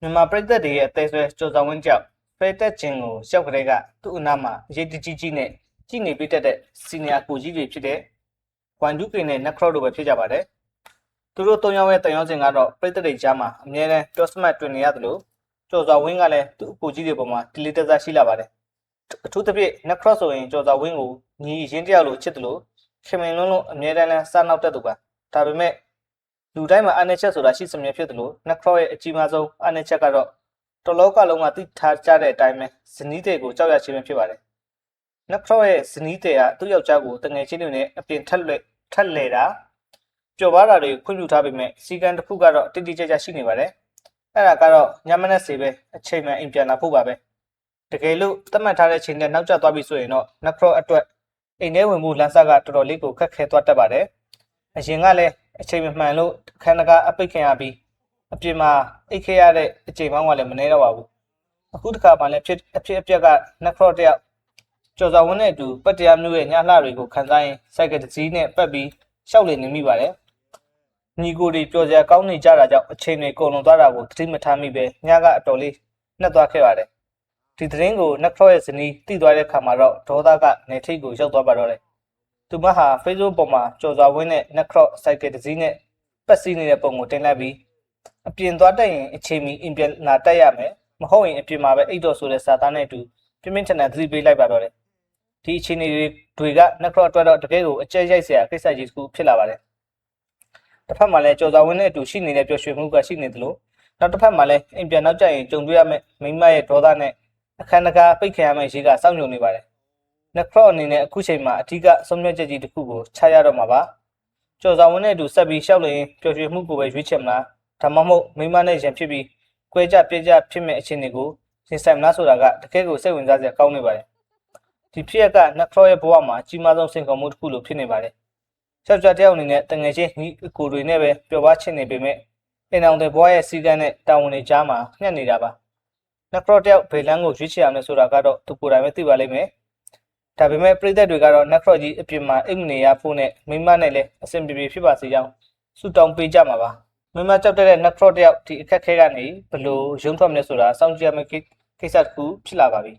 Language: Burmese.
မြန်မာပရိသတ်တွေရဲ့အသေးဆွဲကြော်ဆောင်ဝင်းကြောက်ဖဲတက်ခြင်းကိုရှောက်ကလေးကသူ့အနားမှာအရေးတကြီးနဲ့ကြည်နေပြတတ်တဲ့စီနီယာကိုကြီးတွေဖြစ်တဲ့ဝမ်ဒူကင်နဲ့နက်ခရော့တို့ပဲဖြစ်ကြပါတယ်။သူတို့၃ယောက်ရဲ့တန်ရောစဉ်ကတော့ပရိသတ်တွေကြားမှာအမြဲတမ်းပြောစမှတ်တွင်နေရတယ်လို့ကြော်ဆောင်ဝင်းကလည်းသူ့အကိုကြီးတွေပေါ်မှာဒီလီတစားရှိလာပါတယ်။အထူးသဖြင့်နက်ခရော့ဆိုရင်ကြော်ဆောင်ဝင်းကိုညီရင်းတယောက်လိုချစ်တယ်လို့ခင်မင်လုံးအမြဲတမ်းစားနောက်တက်သူပါ။ဒါပေမဲ့လူတိုင်းမှာအနေချက်ဆိုတာရှိစမြဲဖြစ်တယ်လို့နက်ခရော့ရဲ့အကြီးမားဆုံးအနေချက်ကတော့တလောကလုံးကသိထားကြတဲ့အတိုင်းပဲဇနီးတဲ့ကိုကြောက်ရခြင်းပဲဖြစ်ပါတယ်။နက်ခရော့ရဲ့ဇနီးတဲ့ကသူ့ယောက်ျားကိုတငယ်ချင်းတွေနဲ့အပြင်ထက်လေတာပျော်ပါတာတွေခွင့်ပြုထားပေမဲ့စီကံတစ်ခုကတော့တိတိကျကျရှိနေပါတယ်။အဲ့ဒါကတော့ညမနက်စေပဲအချိန်မှအိမ်ပြန်လာဖို့ပါပဲ။တကယ်လို့သတ်မှတ်ထားတဲ့အချိန်နဲ့နောက်ကျသွားပြီဆိုရင်တော့နက်ခရော့အတွက်အိမ်ထဲဝင်မှုလမ်းစာကတော်တော်လေးကိုခက်ခဲသွားတတ်ပါတယ်။အရင်ကလည်းအချိန်မှန်လို့အခန်းတကာအပိတ်ခံရပြီးအပြင်မှာအိတ်ခဲရတဲ့အချိန်ပေါင်းကလည်းမနှဲတော့ပါဘူးအခုတစ်ခါမှလည်းအပြက်ကနက်ခရော့တယောက်ကြော်ဆောင်ဝင်းနဲ့အတူပတ်တရားမျိုးရဲ့ညလှတွေကိုခန်းစားရင်စိုက်ကတစ်စီးနဲ့ပတ်ပြီးရှောက်လည်နေမိပါတယ်ညီကိုတွေပျော်စရာကောင်းနေကြတာကြောင့်အချိန်တွေကုန်လွန်သွားတာကိုသတိမထားမိပဲညကအတော်လေးနှက်သွားခဲ့ပါတယ်ဒီသတင်းကိုနက်ခရော့ရဲ့ဇနီးသိသွားတဲ့အခါမှာတော့ဒေါသကနေထိတ်ကိုရောက်သွားပါတော့တယ်သူမဟာ Facebook ပေါ်မှာကြော်ဆောင်ဝင်းနဲ့နက်ခရော့စိုက်ကတစ်စီးနဲ့ပတ်စီးနေတဲ့ပုံကိုတင်လိုက်ပြီးအပြင်သွားတက်ရင်အချိန်မီအင်ပြန်လာတက်ရမယ်မဟုတ်ရင်အပြင်မှာပဲအိတ်တော်ဆိုတဲ့စာသားနဲ့အတူပြင်းပြင်းထန်ထန်သတိပေးလိုက်ပါတော့တယ်ဒီအချိန်တွေကနက်ခရော့အတွက်တော့တကယ်ကိုအကျဉ်းရိုက်စရာကိစ္စကြီးတစ်ခုဖြစ်လာပါတယ်တစ်ဖက်မှာလည်းကြော်စာဝင်းနဲ့အတူရှိနေတဲ့ပျော်ရွှင်မှုကရှိနေသလိုနောက်တစ်ဖက်မှာလည်းအင်ပြန်နောက်ကျရင်ကြုံတွေ့ရမယ့်မိမရဲ့ဒေါသနဲ့အခမ်းတကာပိတ်ခံရမယ့်ရေးကစောင့်ကြုံနေပါတယ်နက်ခရော့အနေနဲ့အခုချိန်မှာအထူးဆုံးဖြတ်ချက်ကြီးတစ်ခုကိုချရတော့မှာပါကြော်စာဝင်းနဲ့အတူဆက်ပြီးရှောက်လရင်ပျော်ရွှင်မှုကိုပဲရွေးချယ်မလားဒါမှမဟုတ်မိမနဲ့ရန်ဖြစ်ပြီးကွဲကြပြဲကြဖြစ်မဲ့အခြေအနေကိုရင်ဆိုင်မလားဆိုတာကတကယ်ကိုစိတ်ဝင်စားစရာကောင်းနေပါတယ်ဒီဖြစ်ရကနက်ခရော့ရဲ့ဘဝမှာအကြီးမားဆုံးစိန်ခေါ်မှုတစ်ခုလိုဖြစ်နေပါတယ်ယောက်ျားတစ်ယောက်အနေနဲ့တငယ်ချင်းညီအကိုတွေနဲ့ပဲပျော်ပါချင်နေပေမဲ့အိမ်အောင်တဲ့ဘဝရဲ့စီကံနဲ့တာဝန်တွေကြားမှာညှက်နေတာပါနက်ခရော့တစ်ယောက်ဘေလန်းကိုရွေးချယ်ရမယ်ဆိုတာကတော့သူကိုယ်တိုင်ပဲသိပါလိမ့်မယ်ဒါပေမဲ့ပြည်သက်တွေကတော့နက်ခရော့ကြီးအပြင်မှာအိမ်မနေရဖို့နဲ့မိမနဲ့လည်းအဆင်ပြေပြေဖြစ်ပါစေကြောင်းဆုတောင်းပေးကြမှာပါမမကြောက်တဲ့နက်ခရော့တယောက်ဒီအခက်ခဲကနေဘလို့ရုံးထွက်မလဲဆိုတာစောင့်ကြည့်ရမယ့်ကိစ္စတစ်ခုဖြစ်လာပါပြီ